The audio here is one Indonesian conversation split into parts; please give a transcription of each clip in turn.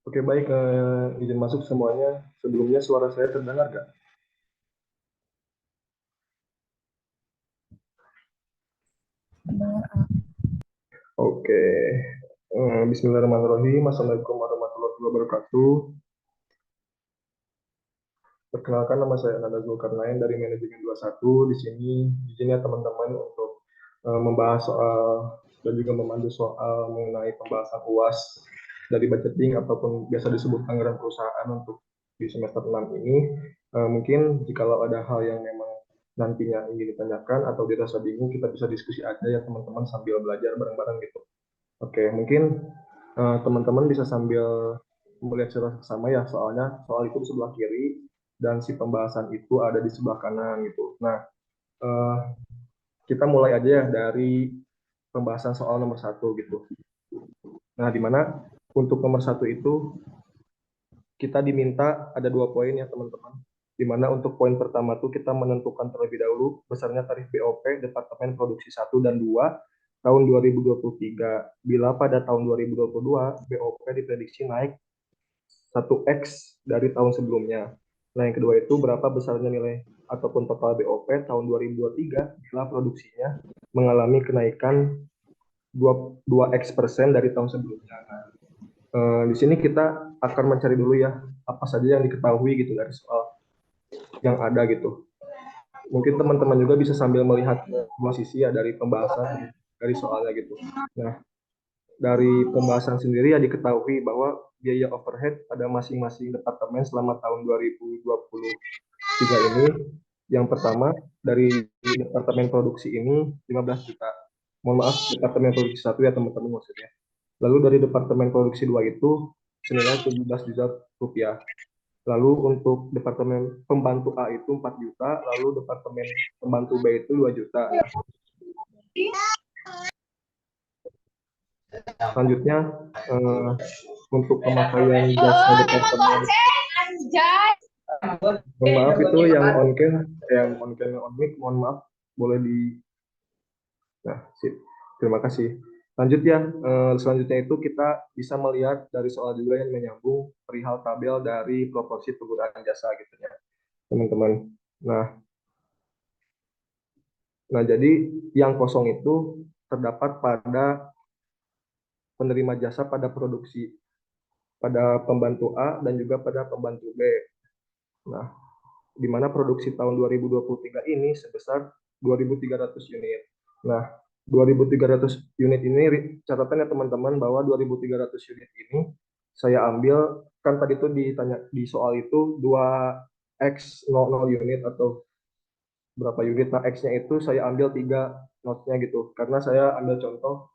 Oke, baik. Izin masuk semuanya. Sebelumnya suara saya terdengar nggak? Oke. Bismillahirrahmanirrahim. Assalamualaikum warahmatullahi wabarakatuh. Perkenalkan, nama saya Ananda Zulkarnain dari Manajemen 21. Di sini izinnya teman-teman untuk membahas soal dan juga memandu soal mengenai pembahasan UAS dari budgeting ataupun biasa disebut anggaran perusahaan untuk di semester 6 ini. Mungkin jikalau ada hal yang memang nantinya ingin ditanyakan atau dirasa bingung, kita bisa diskusi aja ya teman-teman sambil belajar bareng-bareng gitu. Oke, mungkin teman-teman bisa sambil melihat secara sama ya, soalnya soal itu di sebelah kiri dan si pembahasan itu ada di sebelah kanan gitu. Nah, eh, kita mulai aja ya dari pembahasan soal nomor satu gitu. Nah, di mana untuk nomor satu itu kita diminta ada 2 poin ya teman-teman. Di mana untuk poin pertama tuh kita menentukan terlebih dahulu besarnya tarif BOP Departemen Produksi 1 dan 2 tahun 2023. Bila pada tahun 2022 BOP diprediksi naik 1x dari tahun sebelumnya. Nah, yang kedua itu berapa besarnya nilai ataupun total BOP tahun 2023 bila produksinya mengalami kenaikan 2x% dari tahun sebelumnya. Nah, di sini kita akan mencari dulu ya apa saja yang diketahui gitu dari soal yang ada gitu. Mungkin teman-teman juga bisa sambil melihat dua sisi ya dari pembahasan dari soalnya gitu. Nah, dari pembahasan sendiri ya diketahui bahwa biaya overhead pada masing-masing departemen selama tahun 2023 ini, yang pertama dari departemen produksi ini 15 juta. Mohon maaf, departemen produksi 1 ya teman-teman maksudnya. Lalu dari departemen produksi 2 itu senilai 17 juta rupiah. Lalu untuk departemen pembantu A itu 4 juta, lalu departemen pembantu B itu 2 juta. Nah, selanjutnya untuk pemakaian jasa departemen, mohon maaf itu yang on cam, yang on mic, mohon maaf, boleh di, nah sip, terima kasih. Lanjut ya, selanjutnya itu kita bisa melihat dari soal juga yang menyambung perihal tabel dari proporsi penggunaan jasa gitu ya teman-teman. Nah, jadi yang kosong itu terdapat pada penerima jasa pada produksi, pada pembantu A dan juga pada pembantu B. Nah, di mana produksi tahun 2023 ini sebesar 2.300 unit. Nah, 2.300 unit ini catatan ya teman-teman bahwa 2.300 unit ini saya ambil, kan tadi tuh ditanya di soal itu 2x00 unit atau berapa unit. Nah, X-nya itu saya ambil 3 notnya gitu. Karena saya ambil contoh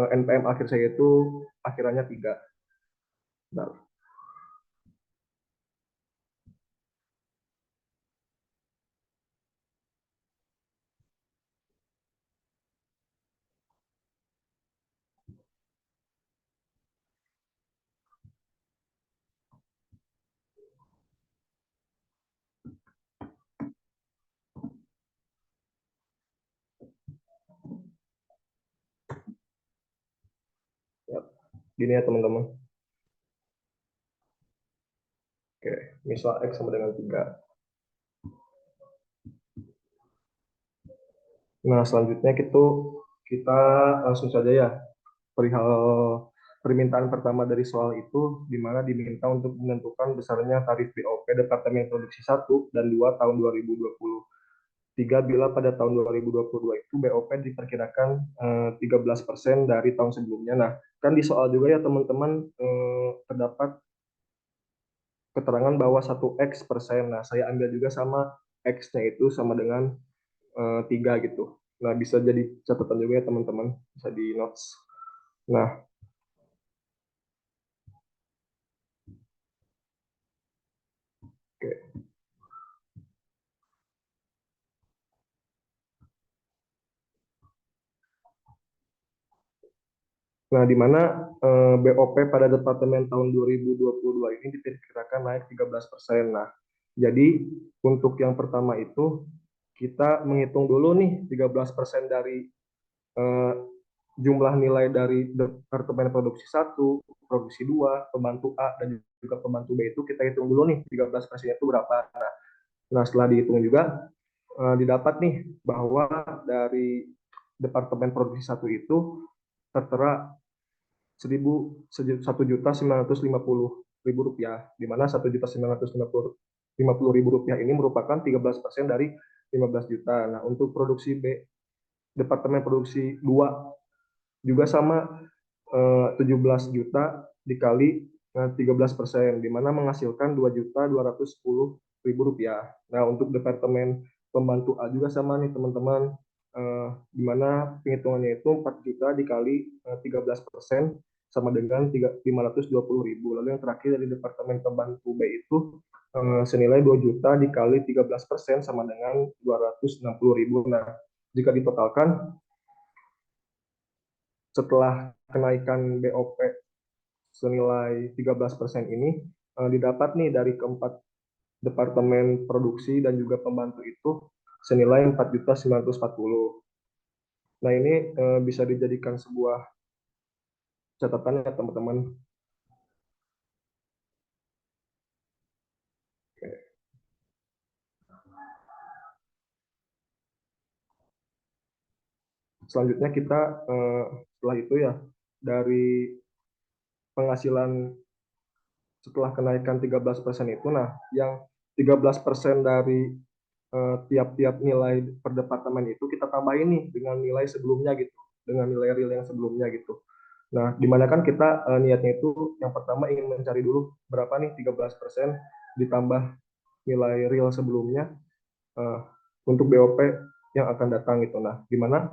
NPM akhir saya itu akhirannya 3. Nah, ya, gini ya teman-teman. Oke, misal X sama dengan 3. Nah, selanjutnya kita langsung saja ya perihal permintaan pertama dari soal itu, di mana diminta untuk menentukan besarnya tarif BOP Departemen Produksi 1 dan 2 tahun 2023 bila pada tahun 2022 itu BOP diperkirakan 13% dari tahun sebelumnya. Nah, kan di soal juga ya teman-teman terdapat keterangan bahwa 1x%. Nah, saya ambil juga sama X-nya itu sama dengan 3 gitu. Nah, bisa jadi catatan juga ya teman-teman, bisa di notes. Nah, oke. Nah, di mana BOP pada departemen tahun 2022 ini diperkirakan naik 13%. Nah, jadi untuk yang pertama itu kita menghitung dulu nih 13% dari eh, jumlah nilai dari departemen produksi 1 produksi 2, pembantu A, dan juga pembantu B itu kita hitung dulu nih 13% itu berapa. Nah, setelah dihitung juga didapat nih bahwa dari Departemen Produksi 1 itu tertera 1.950.000 rupiah, di mana 1.950.000 rupiah ini merupakan 13% dari 15 juta. Nah, untuk produksi B, Departemen Produksi 2 juga sama, 17 juta dikali 13%, di mana menghasilkan 2.210.000 rupiah. Nah, untuk Departemen Pembantu A juga sama nih teman-teman, di mana penghitungannya itu 4 juta dikali 13% sama dengan 520.000. Lalu yang terakhir dari Departemen Pembantu B itu senilai 2 juta dikali 13% sama dengan 260.000. Nah, jika ditotalkan setelah kenaikan BOP senilai 13% ini didapat nih dari keempat departemen produksi dan juga pembantu itu senilai 4.940. Nah, ini bisa dijadikan sebuah catatan ya teman-teman. Selanjutnya kita setelah itu ya, dari penghasilan setelah kenaikan 13% itu, nah yang 13% dari tiap-tiap nilai per departemen itu kita tambahin nih dengan nilai sebelumnya gitu, dengan nilai real yang sebelumnya gitu. Nah, dimana kan kita niatnya itu yang pertama ingin mencari dulu berapa nih 13% ditambah nilai real sebelumnya uh, untuk BOP yang akan datang gitu. Nah, dimana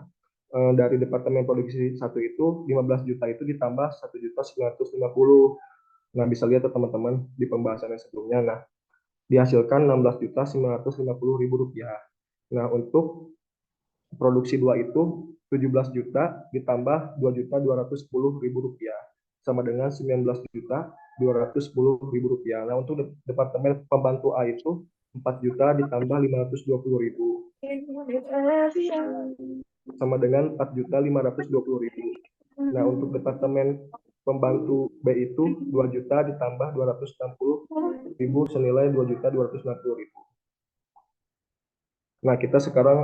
dari Departemen Produksi 1 itu 15 juta itu ditambah 1.950. Nah, bisa lihat tuh teman-teman di pembahasan yang sebelumnya. Nah, dihasilkan 16.950.000 rupiah. Nah, untuk produksi 2 itu 17 juta ditambah 2.210.000 rupiah sama dengan 19.210.000 rupiah. Nah, untuk Departemen Pembantu A itu 4 juta ditambah 520.000 sama dengan 4.520.000. Nah, untuk Departemen Pembantu B itu 2 juta ditambah 260.000 senilai 2.260.000. Nah, kita sekarang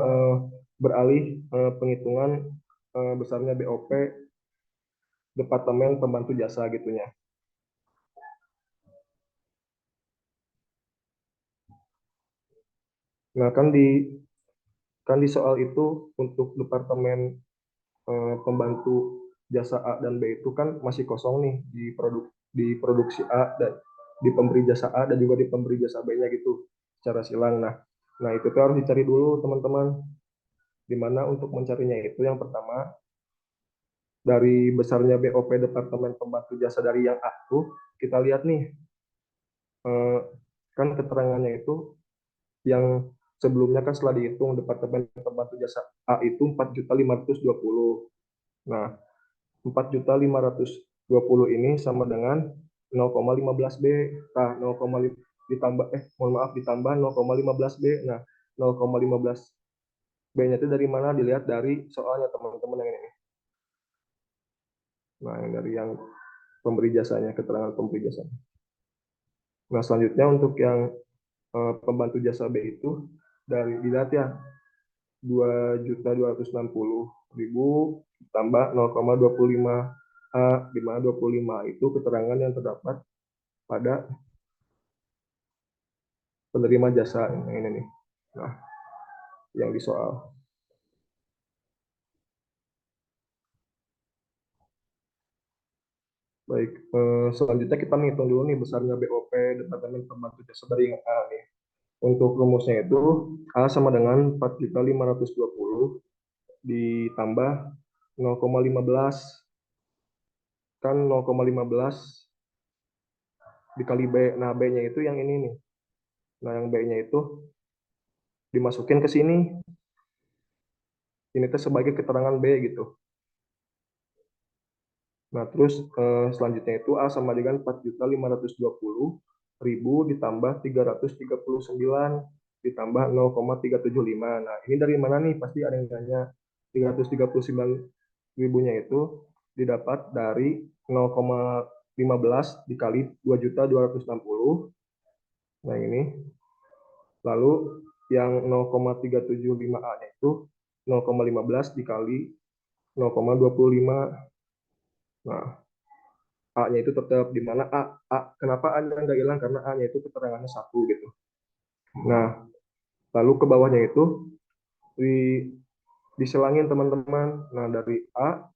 beralih penghitungan besarnya BOP Departemen Pembantu Jasa gitunya. Nah, kan di soal itu untuk Departemen Pembantu Jasa A dan B itu kan masih kosong nih di produksi A dan di pemberi jasa A dan juga di pemberi jasa B-nya gitu secara silang. Nah itu tuh harus dicari dulu teman-teman. Dimana untuk mencarinya itu yang pertama dari besarnya BOP Departemen Pembantu Jasa dari yang A tuh kita lihat nih eh, kan keterangannya itu yang sebelumnya kan setelah dihitung Departemen Pembantu Jasa A itu 4.520. Nah, 4.520 ini sama dengan 0,15 B. Nah, 0, ditambah mohon maaf ditambah 0,15 B. Nah, 0,15 B-nya itu dari mana? Dilihat dari soalnya teman-teman yang ini. Nah, yang dari yang pemberi jasanya, keterangan pemberi jasanya. Nah, selanjutnya untuk yang pembantu jasa B itu dari dilihat ya 2.260.000 tambah 0,25 A, di mana 25 itu keterangan yang terdapat pada penerima jasa ini nih. Nah, yang di soal. Baik, selanjutnya kita menghitung dulu nih besarnya BOP Departemen Pembantu Jasa dari yang A nih. Untuk rumusnya itu A sama dengan 4.520 ditambah 0,15, kan 0,15 dikali B. Nah, B-nya itu yang ini nih. Nah, yang B-nya itu dimasukin ke sini. Ini tuh sebagai keterangan B gitu. Nah, terus selanjutnya itu A sama dengan 4.520.000 ditambah 339 ditambah 0,375. Nah, ini dari mana nih? Pasti ada yang tanya. 339 ribunya itu didapat dari 15 dikali 2.260.000. Nah, ini. Lalu yang 0,375A-nya itu 0,15 dikali 0,25. Nah, A-nya itu tetap di mana kenapa A-nya nggak hilang? Karena A-nya itu keterangannya 1 gitu. Nah, lalu ke bawahnya itu diselangin teman-teman. Nah, dari A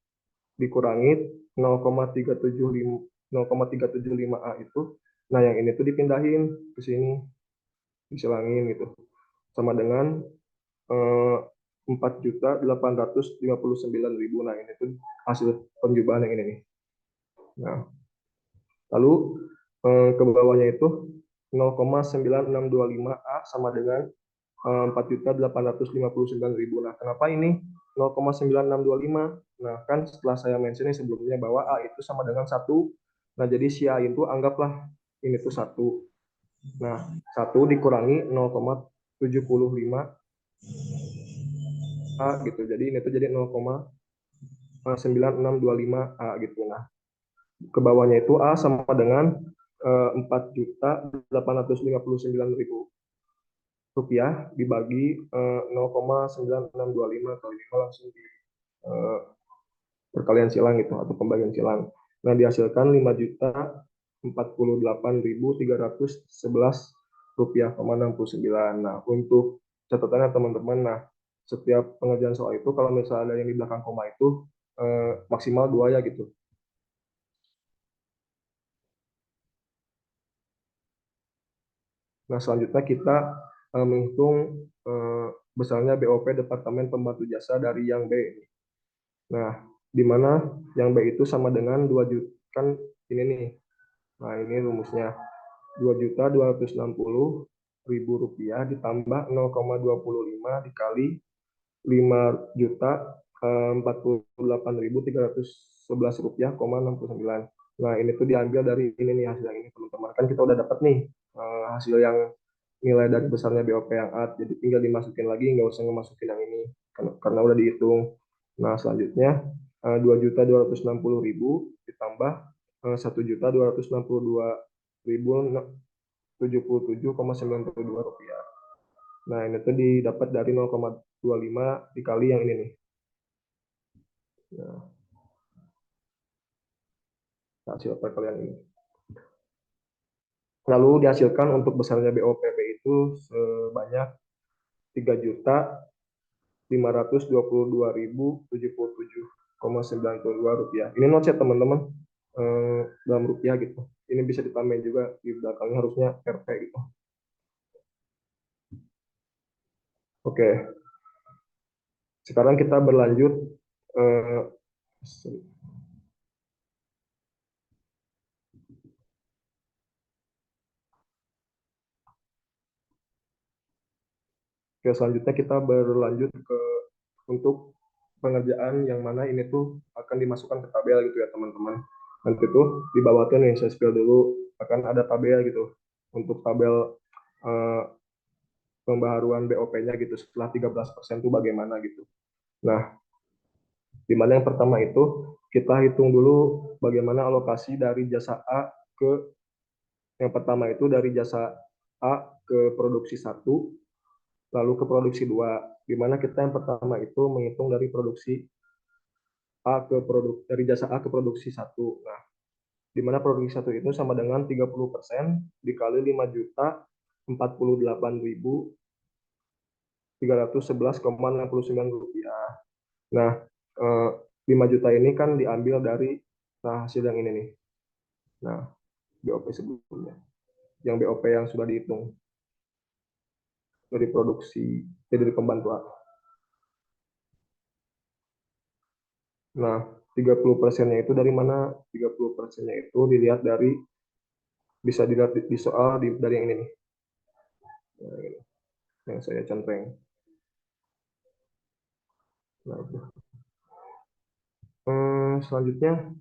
dikurangi 0,375A itu. Nah, yang ini tuh dipindahin ke sini, diselangin gitu. Sama dengan 4.859.000. Nah, ini tuh hasil penjubahan yang ini nih. Nah, lalu ke bawahnya itu 0,9625A sama dengan 4.859.000. Nah, kenapa ini 0,9625? Nah, kan setelah saya mention sebelumnya bahwa A itu sama dengan 1. Nah, jadi si A itu anggaplah ini tuh 1. Nah, 1 dikurangi 0,75 A gitu. Jadi ini tuh jadi 0,9625 A gitu. Nah, ke bawahnya itu A sama dengan 4.859.000 rupiah dibagi 0,9625 kali 5 langsung di perkalian silang gitu atau pembagian silang. Nah, dihasilkan 5.048.311 rupiah, 69. Nah, untuk catatannya teman-teman, nah setiap pengerjaan soal itu kalau misalnya ada yang di belakang koma itu maksimal 2 ya gitu. Nah, selanjutnya kita menghitung besarnya BOP Departemen Pembantu Jasa dari yang B. Nah, di mana yang B itu sama dengan 2 juta, kan ini nih. Nah, ini rumusnya. 2.260.000 rupiah ditambah 0,25 dikali 5.048.311 rupiah, 69. Nah, ini tuh diambil dari ini nih hasil yang ini teman-teman. Kan kita udah dapat nih hasil yang nilai dari besarnya BOP yang A, jadi tinggal dimasukin lagi, nggak usah ngemasukin yang ini karena udah dihitung. Nah, selanjutnya 2.260.000 ditambah 1.262.077,92 rupiah. Nah, ini tuh didapat dari 0,25 dikali yang ini nih. Nah, hasil perkalian ini. Lalu dihasilkan untuk besarnya BOPB itu sebanyak 3.522.077,92 rupiah. Ini not ya teman-teman, dalam rupiah gitu. Ini bisa ditambahin juga di belakangnya harusnya RP gitu. Oke, sekarang kita berlanjut. Oke, selanjutnya kita berlanjut ke untuk pengerjaan yang mana ini tuh akan dimasukkan ke tabel gitu ya teman-teman. Nanti tuh di bawah tuh nih saya spill dulu akan ada tabel gitu untuk tabel pembaharuan BOP-nya gitu setelah 13% tuh bagaimana gitu. Nah, di mana yang pertama itu kita hitung dulu bagaimana alokasi dari jasa A ke yang pertama itu dari jasa A ke produksi 1 lalu ke produksi 2, di mana kita yang pertama itu menghitung dari produksi dari jasa A ke produksi 1. Nah, di mana produksi 1 itu sama dengan 30% dikali 5.048.311,69 rupiah. Nah, 5 juta ini kan diambil dari hasil yang ini nih. Nah, BOP sebelumnya. Yang BOP yang sudah dihitung dari produksi, dari pembantuan. Nah, 30%-nya itu dari mana? 30%-nya itu dilihat dari, bisa dilihat di soal dari yang ini nih. Nah, ini, yang saya centeng. Nah, selanjutnya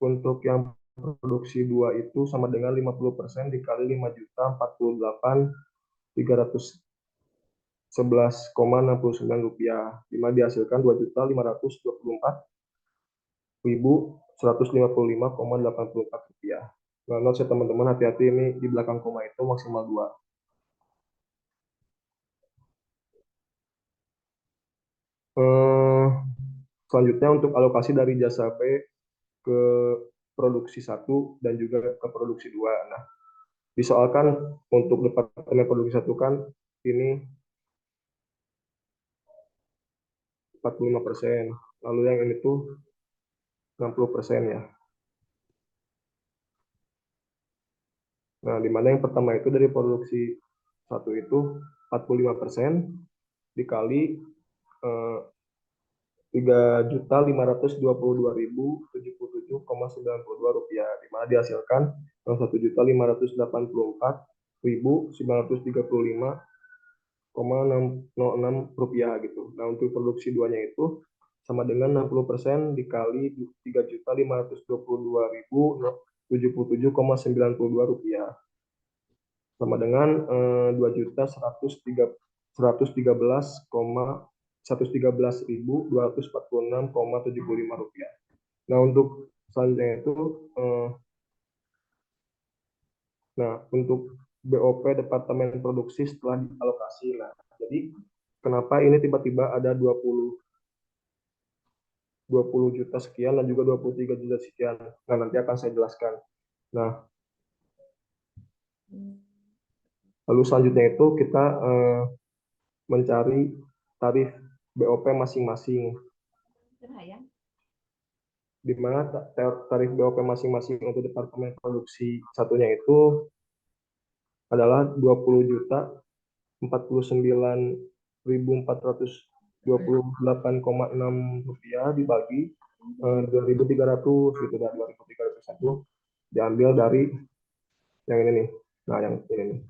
untuk yang produksi 2 itu sama dengan 50% dikali 5.048.311,69 rupiah, di mana dihasilkan 2.524.111 155,84 rupiah. Nah, notes ya teman-teman, hati-hati ini di belakang koma itu maksimal 2. Eh, Selanjutnya untuk alokasi dari jasa B ke produksi 1 dan juga ke produksi 2. Nah, disoalkan untuk departemen produksi 1 kan ini 45%, lalu yang ini tuh 60% ya. Nah, di mana yang pertama itu dari produksi 1 itu 45% dikali 3.522.077,92 rupiah, di mana dihasilkan 1.584.935,606 rupiah gitu. Nah, untuk produksi duanya itu sama dengan 60% dikali 3.522.077,92 rupiah, sama dengan 2.113.113.113.246,75 rupiah. Nah, untuk selanjutnya itu untuk BOP Departemen Produksi setelah dialokasi. Nah, jadi kenapa ini tiba-tiba ada 20 juta sekian dan juga 23 juta sekian. Nah, nanti akan saya jelaskan. Nah, lalu selanjutnya itu kita mencari tarif BOP masing-masing, di mana tarif BOP masing-masing untuk Departemen Produksi satunya itu adalah 20.049.428,6 dibagi 2.300 gitu, dan 2.301 diambil dari yang ini nih. Nah, yang ini nih.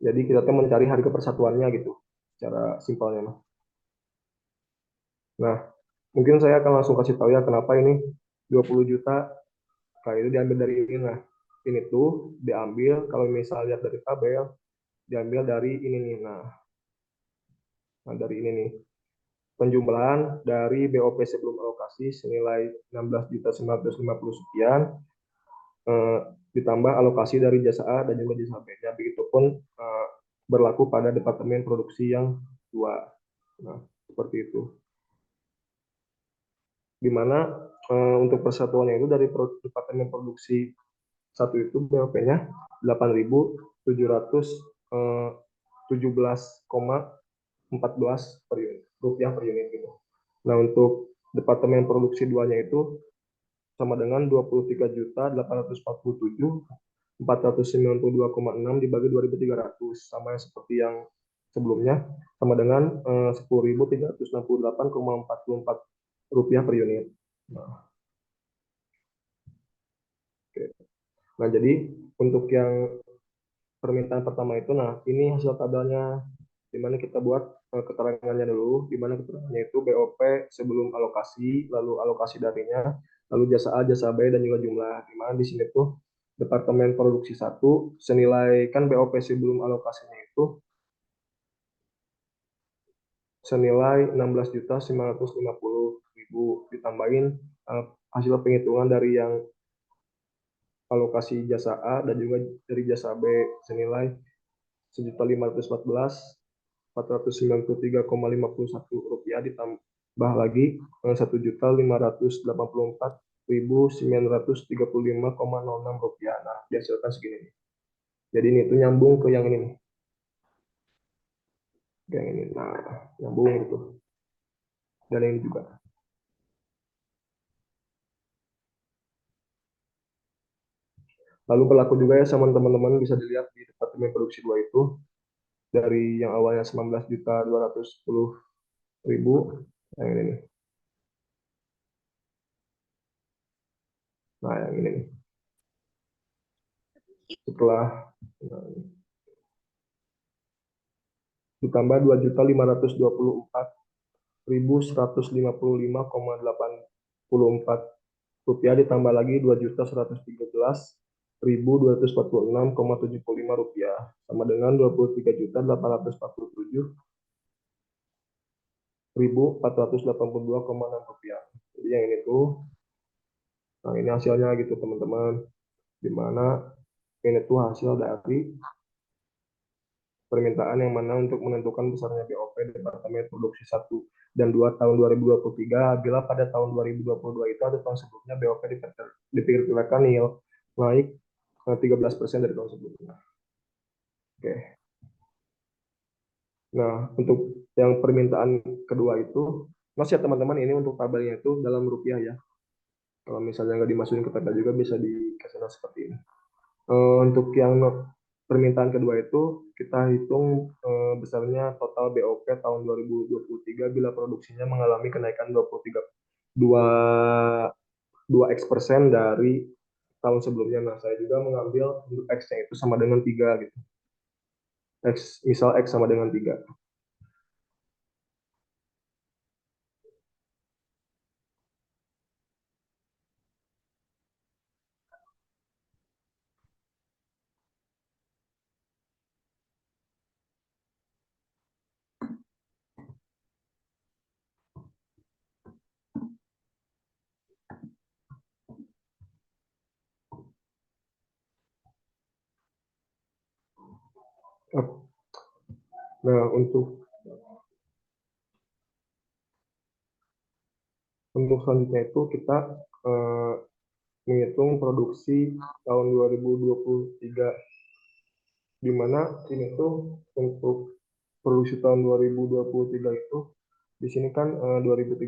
Jadi kita tuh mencari harga persatuannya gitu, secara simpelnya. Nah, mungkin saya akan langsung kasih tahu ya kenapa ini 20 juta kayak itu diambil dari ini. Nah, ini tuh diambil kalau misalnya lihat dari tabel, diambil dari ini nih. Nah, dari ini nih. Penjumlahan dari BOP sebelum alokasi senilai 16.950 sekian, ditambah alokasi dari jasa A dan juga jasa B. Ya, begitupun berlaku pada Departemen Produksi yang 2. Nah, seperti itu. Di mana untuk persatuannya itu dari Departemen Produksi 1 itu BOP-nya 8.717,14 rupiah per unit gitu. Nah, untuk Departemen Produksi 2-nya itu sama dengan 23.847.492,6 dibagi 2.300, sama seperti yang sebelumnya, sama dengan 10.368,44 rupiah per unit. Nah, okay. Nah, jadi untuk yang permintaan pertama itu, nah ini hasil tabelnya, di mana kita buat keterangannya dulu, di mana keterangannya itu BOP sebelum alokasi, lalu alokasi darinya, lalu jasa A, jasa B, dan juga jumlah. Di mana di sini tuh Departemen Produksi 1 senilai kan BOP sebelum alokasinya itu senilai 16.950.000, ditambahin hasil penghitungan dari yang alokasi jasa A dan juga dari jasa B senilai 1.514.493,51 rupiah, ditambah lagi 1.584.935,06 rupiah. Nah, dihasilkan segini. Jadi ini tuh nyambung ke yang ini nih. Yang ini. Nah, nyambung gitu. Dan ini juga. Lalu berlaku juga ya sama teman-teman, bisa dilihat di Departemen Produksi 2 itu, dari yang awalnya 19.210.000, yang ini nih. Nah, yang ini nih. Setelah ditambah 2.524.155,84 rupiah, ditambah lagi 2.113.246,75 rupiah, sama dengan 23.847.482,6 rupiah. Jadi yang ini tuh Nah, ini hasilnya gitu teman-teman, di mana ini tuh hasil dari permintaan yang mana untuk menentukan besarnya BOP Departemen Produksi 1 dan 2 tahun 2023, bila pada tahun 2022 itu ada tahun sebelumnya BOP diperkirakan naik 13% dari tahun sebelumnya. Oke. Nah, untuk yang permintaan kedua itu, masih ya teman-teman, ini untuk tabelnya itu dalam rupiah ya. Kalau misalnya nggak dimasukin ke tabel juga bisa dikasih seperti ini. Untuk yang permintaan kedua itu kita hitung besarnya total BOP tahun 2023 bila produksinya mengalami kenaikan 2 X% dari tahun sebelumnya. Nah, saya juga mengambil untuk X-nya itu sama dengan 3 gitu. Misal X sama dengan 3. Nah, untuk selanjutnya itu kita eh, menghitung produksi tahun 2023, di mana ini tuh untuk produksi tahun 2023 itu di sini kan 2.300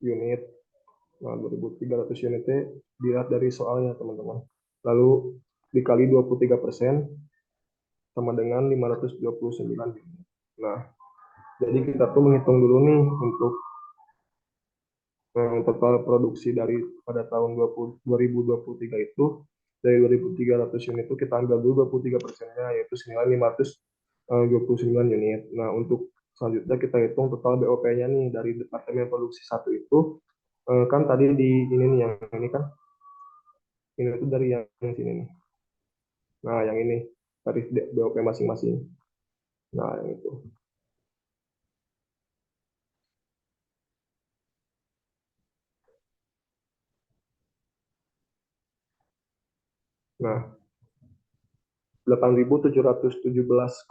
unit. Nah, 2.300 unitnya dilihat dari soalnya teman-teman. Lalu dikali 23% sama dengan 529 unit. Nah, jadi kita tuh menghitung dulu nih untuk total produksi dari pada tahun 2023 itu, dari 2.300 unit itu kita ambil dulu 23%-nya, yaitu senilai 529 unit. Nah, untuk selanjutnya kita hitung total BOP-nya nih dari Departemen Produksi 1 itu, kan tadi di ini nih, yang ini kan, ini itu dari yang sini nih. Nah, yang ini tarif BOP masing-masing. Nah, yang itu. Nah, 8.717,14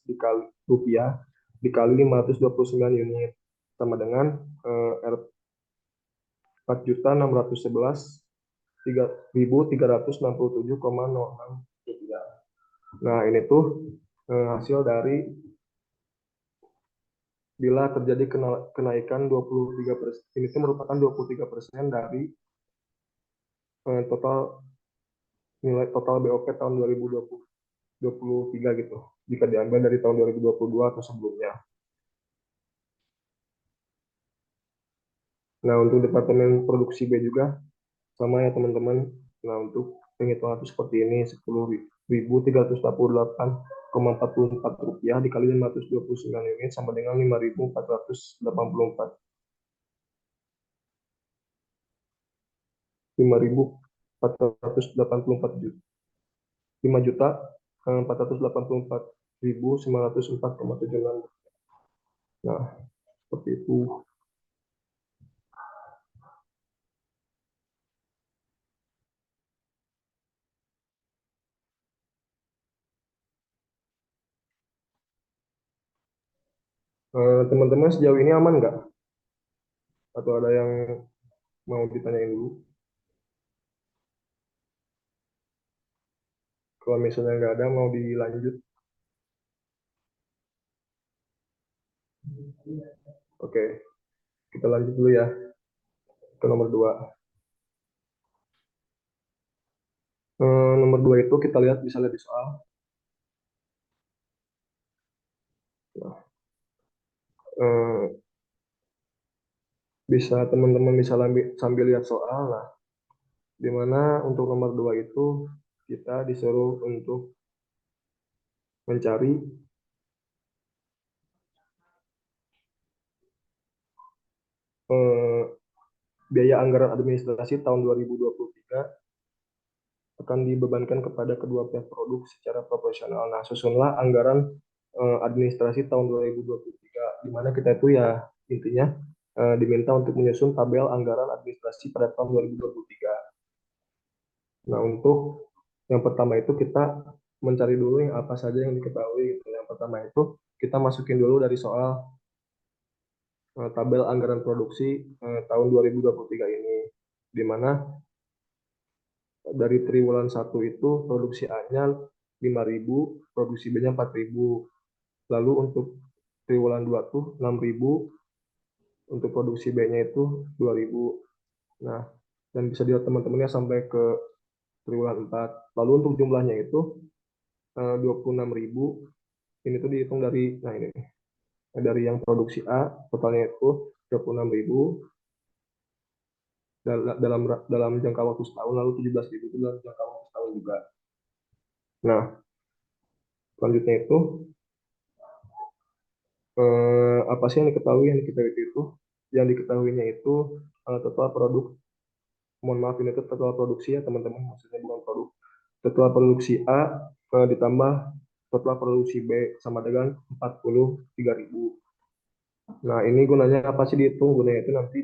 dikali rupiah dikali 529 unit sama dengan 4.611.367,06 rupiah. Nah, ini tuh hasil dari bila terjadi kenaikan 23%. Ini tuh merupakan 23% dari total nilai total BOP tahun 2023 gitu. Jika diambil dari tahun 2022 atau sebelumnya. Nah, untuk Departemen Produksi B juga sama ya teman-teman. Nah, untuk penghitungan itu seperti ini, 10.348,44 rupiah dikali 529 unit sama dengan 5.484 5.484 juta 5.484.904,76. Nah, seperti itu. Teman-teman sejauh ini aman nggak? Atau ada yang mau ditanyain dulu? Kalau misalnya nggak ada, mau dilanjut. Oke, kita lanjut dulu ya ke nomor 2. Nomor 2 itu kita lihat, bisa lihat di soal. Nah, eh, bisa teman-teman bisa sambil lihat soal. Nah, di mana untuk nomor 2 itu kita disuruh untuk mencari eh, biaya anggaran administrasi tahun 2023 akan dibebankan kepada kedua pihak produk secara proporsional. Nah, susunlah anggaran administrasi tahun 2023, di mana kita itu ya intinya diminta untuk menyusun tabel anggaran administrasi pada tahun 2023. Nah, untuk yang pertama itu kita mencari dulu yang apa saja yang diketahui. Gitu. Yang pertama itu kita masukin dulu dari soal tabel anggaran produksi tahun 2023 ini, di mana dari triwulan 1 itu produksi A-nya 5.000, produksi B-nya 4.000. Lalu untuk triwulan 2 tuh 6.000, untuk produksi B-nya itu 2.000. Nah, dan bisa dilihat teman-temannya sampai ke triwulan 4. Lalu untuk jumlahnya itu 26.000. Ini tuh dihitung dari, nah ini nih, dari yang produksi A, totalnya itu 26.000 dalam dalam jangka waktu setahun, lalu 17.000 itu dalam jangka waktu setahun juga. Nah, selanjutnya itu apa sih yang diketahui? Yang diketahuinya itu total produk, mohon maaf ini itu total produksi ya teman-teman, maksudnya bukan produk. Total produksi A ditambah total produksi B sama dengan 43.000. Nah, ini gunanya apa sih dihitung? Gunanya itu nanti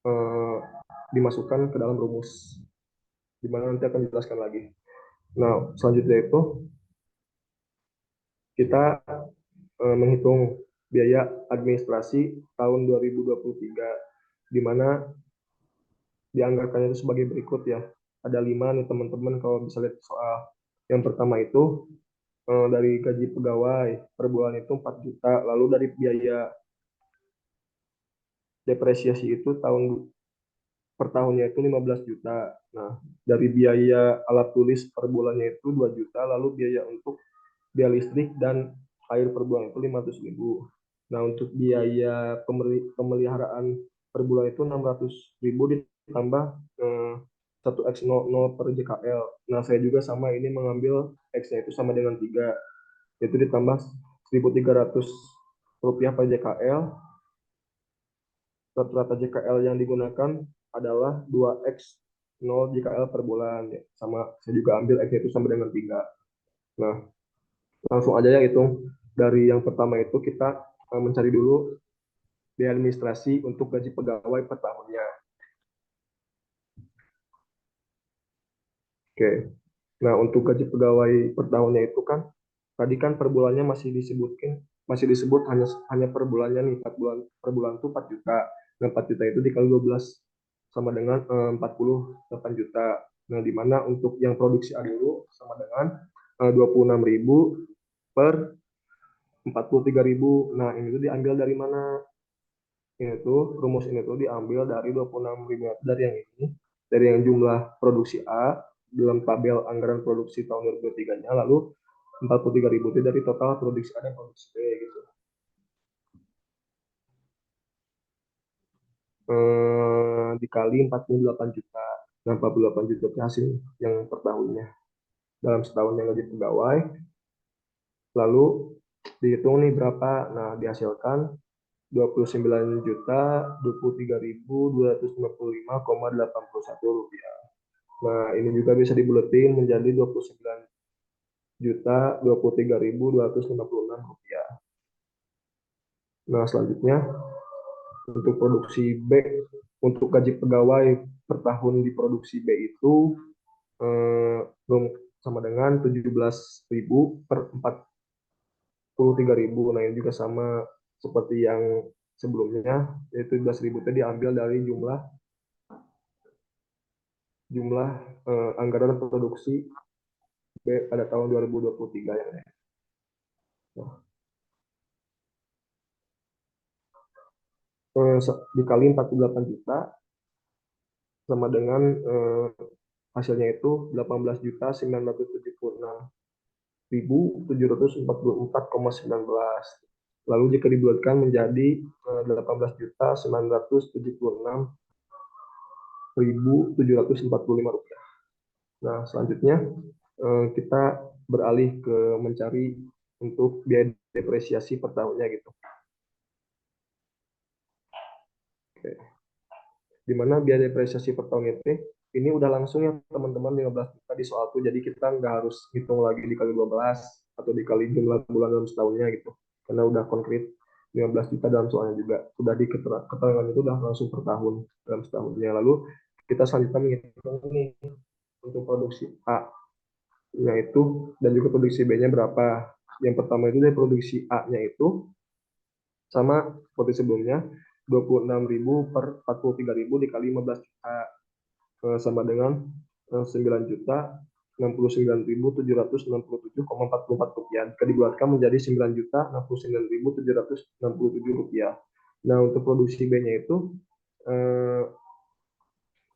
eh, dimasukkan ke dalam rumus, di mana nanti akan dijelaskan lagi. Nah, selanjutnya itu kita menghitung biaya administrasi tahun 2023, di mana dianggarkannya itu sebagai berikut ya. Ada 5 nih teman-teman kalau bisa lihat soal. Yang pertama itu dari gaji pegawai per bulan itu 4 juta, lalu dari biaya depresiasi itu per tahunnya itu 15 juta. Nah, dari biaya alat tulis per bulannya itu 2 juta, lalu biaya untuk biaya listrik dan air per bulan itu 500.000. Nah, untuk biaya pemeliharaan per bulan itu 600.000 ditambah 1x00 per JKL. Nah, saya juga sama ini mengambil X-nya itu sama dengan 3, itu ditambah 1.300 rupiah per JKL. Rata-rata JKL yang digunakan adalah 2x0 JKL per bulan. Ya. Sama, saya juga ambil X-nya itu sama dengan 3. Nah, langsung aja ya hitung. Dari yang pertama itu kita mencari dulu biaya administrasi untuk gaji pegawai per tahunnya. Oke. Nah, untuk gaji pegawai per tahunnya itu kan tadi kan per bulannya masih disebut hanya hanya per bulannya nih, 4 bulan per bulan itu 4 juta. Nah, 4 juta itu dikali 12 sama dengan 48 juta. Nah, di mana untuk yang produksi A dulu sama dengan 26.000 per 43.000. Nah, ini tuh diambil dari mana? Ini tuh rumus ini tuh diambil dari 26.000 dari yang ini, dari yang jumlah produksi A dalam tabel anggaran produksi tahun 2023-nya, lalu 43.000 itu dari total produksi A dan produksi B gitu. Dikali 48 juta. Nah, 48 juta itu hasil yang per tahunnya dalam setahun yang gaji pegawai. Lalu dihitung nih berapa. Nah, dihasilkan 29.023.255,81 rupiah. Nah, ini juga bisa dibuletin menjadi 29.023.256 rupiah. Nah, selanjutnya untuk produksi B, untuk gaji pegawai per tahun di produksi B itu eh, sama dengan 17.000 per 43.000. Nah, ini juga sama seperti yang sebelumnya, yaitu 17.000 itu diambil dari jumlah jumlah anggaran produksi B pada tahun 2023 ya. Nah, dikali 48 juta sama dengan hasilnya itu 18.976.744,19. Lalu jika dibulatkan menjadi 18.976.745 rupiah. Nah, selanjutnya kita beralih ke mencari untuk biaya depresiasi per tahunnya gitu. Oke. Di mana biaya depresiasi per tahun itu ini udah langsung ya teman-teman 15 juta di soal tuh, jadi kita nggak harus hitung lagi dikali 12 atau dikali jumlah bulan dalam setahunnya gitu, karena udah konkret 15 juta dalam soalnya juga. Sudah di keterangan itu udah langsung per tahun dalam setahunnya. Lalu kita selanjutnya menghitung nih untuk produksi A, yaitu dan juga produksi B-nya berapa. Yang pertama itu dari produksi A-nya itu sama seperti sebelumnya 26.000 per 43.000 dikali 15 juta sama dengan 9 juta 69.767,44 rupiah. Jika dibulatkan menjadi 9 juta 69.767 rupiah. Nah, untuk produksi B-nya itu eh,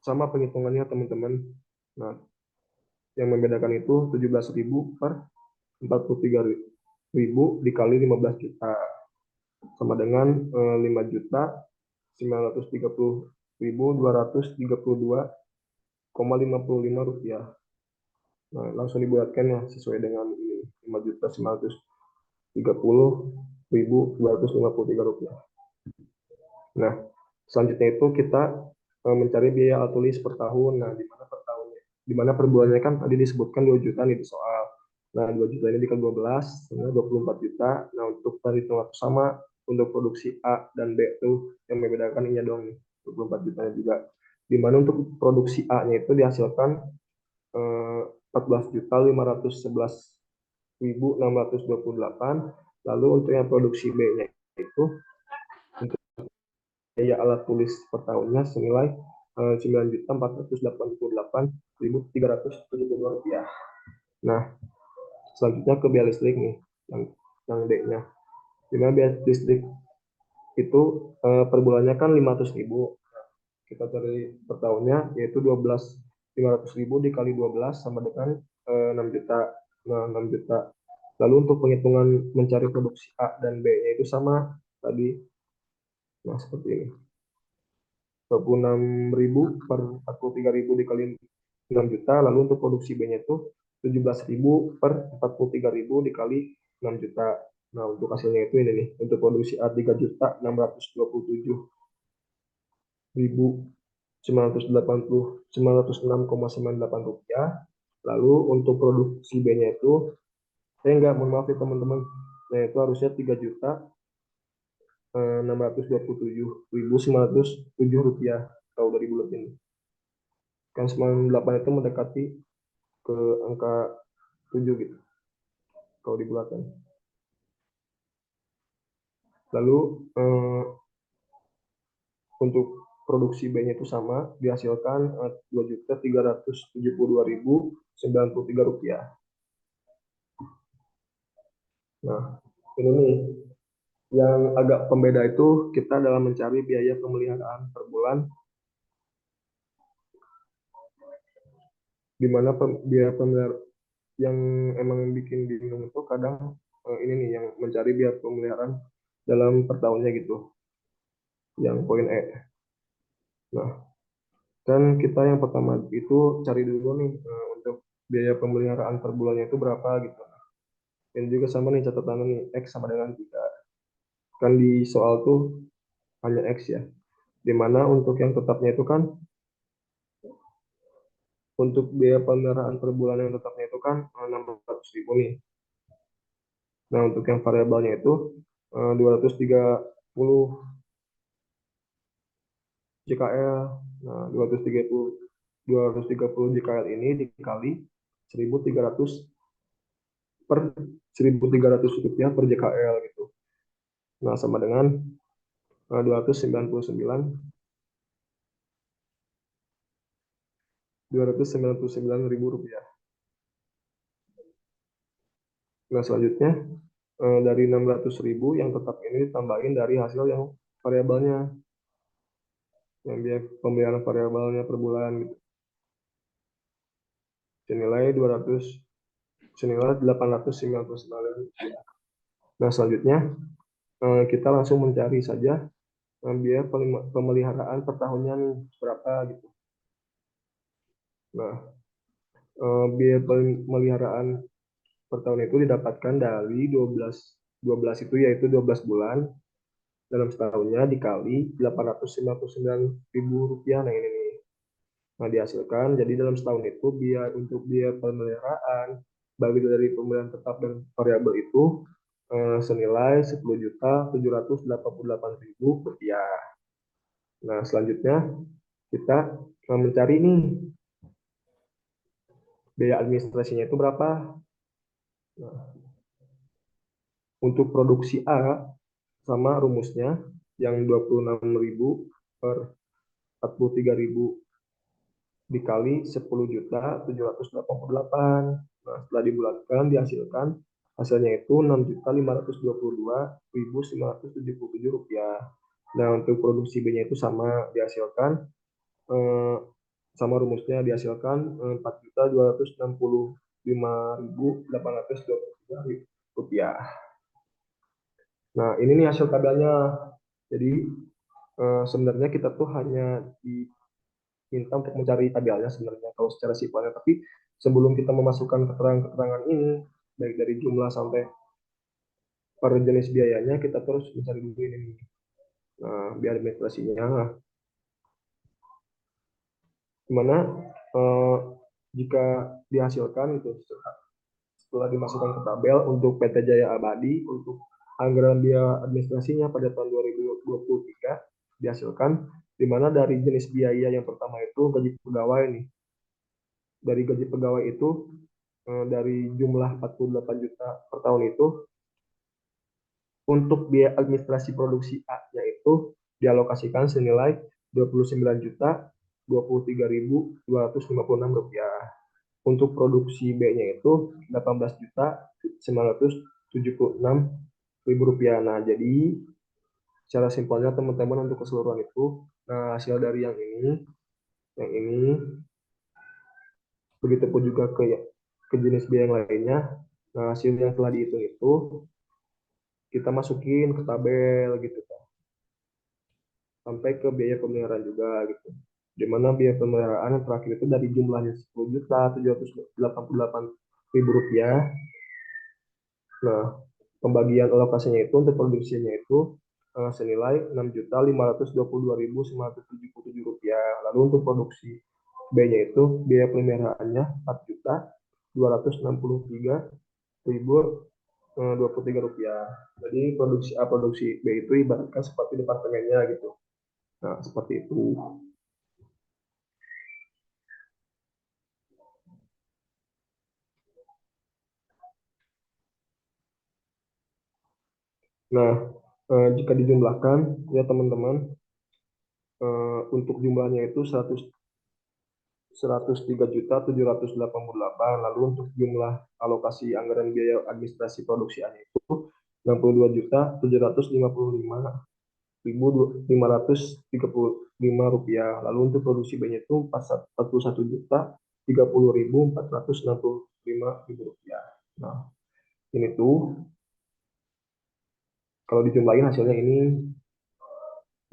sama penghitungannya teman-teman. Nah, yang membedakan itu 17.000 per 43.000 dikali 15 juta sama dengan 5 juta 930.232,55 rupiah. Nah, langsung dibuatkan ya sesuai dengan ini 5.930.253 rupiah. Nah, selanjutnya itu kita mencari biaya alat tulis per tahun. Nah, di mana per tahunnya? Di mana per bulannya kan tadi disebutkan 2 juta nih di soal. Nah, 2 juta ini dikali 12, sebenarnya 24 juta. Nah, untuk tadi waktu sama untuk produksi A dan B itu yang membedakan ini dong nih, 24 jutanya juga. Di mana untuk produksi A-nya itu dihasilkan 14.511.628. Lalu untuk yang produksi B-nya itu untuk biaya alat tulis per tahunnya senilai 9.488.372 rupiah. Nah, selanjutnya ke biaya listrik nih, yang D-nya. Dimana biaya listrik itu per bulannya kan 500.000. Kita cari per tahunnya yaitu 500.000 dikali 12 sama dengan 6 juta. Nah, 6 juta. Lalu untuk penghitungan mencari produksi A dan B-nya itu sama tadi. Nah, seperti ini. 26.000 per 43.000 dikali 6 juta. Lalu untuk produksi B-nya itu 17.000 per 43.000 dikali 6 juta. Nah, untuk hasilnya itu ini nih. Untuk produksi A 3 juta 627.906,98 rupiah. Lalu untuk produksi B-nya itu, enggak, mohon maaf ya teman-teman. Nah, itu harusnya 3 juta 627.907 rupiah kalau dari buletin. Kan 98 itu mendekati ke angka 7 gitu kalau di bulatan. Lalu untuk produksi B-nya itu sama, dihasilkan 2.372.093 rupiah. Nah, ini nih yang agak pembeda itu kita dalam mencari biaya pemeliharaan per bulan, di mana biaya pemeliharaan yang emang bikin bingung itu kadang ini nih yang mencari biaya pemeliharaan dalam per tahunnya gitu, yang poin E. Nah, kan kita yang pertama itu cari dulu nih untuk biaya pemeliharaan per bulannya itu berapa gitu. Dan juga sama nih catatannya nih, X sama dengan 3. Kan di soal tuh hanya X ya. Dimana untuk yang tetapnya itu kan, untuk biaya pemeliharaan per bulan yang tetapnya itu kan 600.000 nih. Nah, untuk yang variabelnya itu 230 JKL. Nah, 230 JKL ini dikali 1.300 per 1.300 rupiah per JKL gitu. Nah, sama dengan 299.000 rupiah. Nah, selanjutnya dari 600.000 yang tetap ini ditambahin dari hasil yang variabelnya, yang dia pembayaran variabelnya per bulan gitu. Senilai 899 rupiah. Nah, selanjutnya kita langsung mencari saja biaya pemeliharaan per tahunnya nih berapa gitu. Nah, biaya pemeliharaan per tahun itu didapatkan dari 12 itu yaitu 12 bulan dalam setahunnya dikali 899.000 rupiah. Nah, ini nih. Nah, dihasilkan jadi dalam setahun itu biaya untuk biaya pemeliharaan bagi dari pembelian tetap dan variabel itu senilai Rp10.788.000. Nah, selanjutnya kita mencari nih biaya administrasinya itu berapa. Nah, untuk produksi A sama rumusnya yang 26.000 per 43.000 dikali 10.788. Nah, setelah dibulatkan dihasilkan hasilnya itu Rp6.522.977. Nah, untuk produksi B-nya itu sama dihasilkan eh, sama rumusnya dihasilkan Rp4.265.823. Nah, ini nih hasil tabelnya. Jadi sebenarnya kita tuh hanya diminta untuk mencari tabelnya sebenarnya kalau secara sifatnya, tapi sebelum kita memasukkan keterangan-keterangan ini, baik dari jumlah sampai per jenis biayanya, kita terus mencari dulu ini. Nah, biar administrasinya, dimana eh, jika dihasilkan itu setelah dimasukkan ke tabel untuk PT Jaya Abadi untuk anggaran biaya administrasinya pada tahun 2023 dihasilkan, di mana dari jenis biaya yang pertama itu gaji pegawai nih. Dari gaji pegawai itu dari jumlah 48 juta per tahun itu, untuk biaya administrasi produksi A-nya itu dialokasikan senilai Rp29.023.256. Untuk produksi B-nya itu Rp18.976.000. Nah, jadi secara simpelnya teman-teman untuk keseluruhan itu, nah hasil dari yang ini, begitu pun juga ke jenis biaya yang lainnya. Nah, hasil yang telah dihitung itu kita masukin ke tabel gitu kan, sampai ke biaya pemeliharaan juga gitu. Di mana biaya pemeliharaan yang terakhir itu dari jumlahnya Rp10.788.000. Nah, pembagian alokasinya itu untuk produksinya itu senilai Rp6.522.977. Lalu untuk produksi B-nya itu biaya pemeliharaannya Rp4.263.023. Jadi produksi A, produksi B itu ibaratkan seperti departemennya gitu. Nah, seperti itu. Nah, jika dijumlahkan ya teman-teman, untuk jumlahnya itu 103.788. Lalu untuk jumlah alokasi anggaran biaya administrasi produksi A itu Rp62.755.535. Lalu untuk produksi B-nya itu Rp41.030.465. Nah, ini tuh kalau dijumlahin hasilnya ini.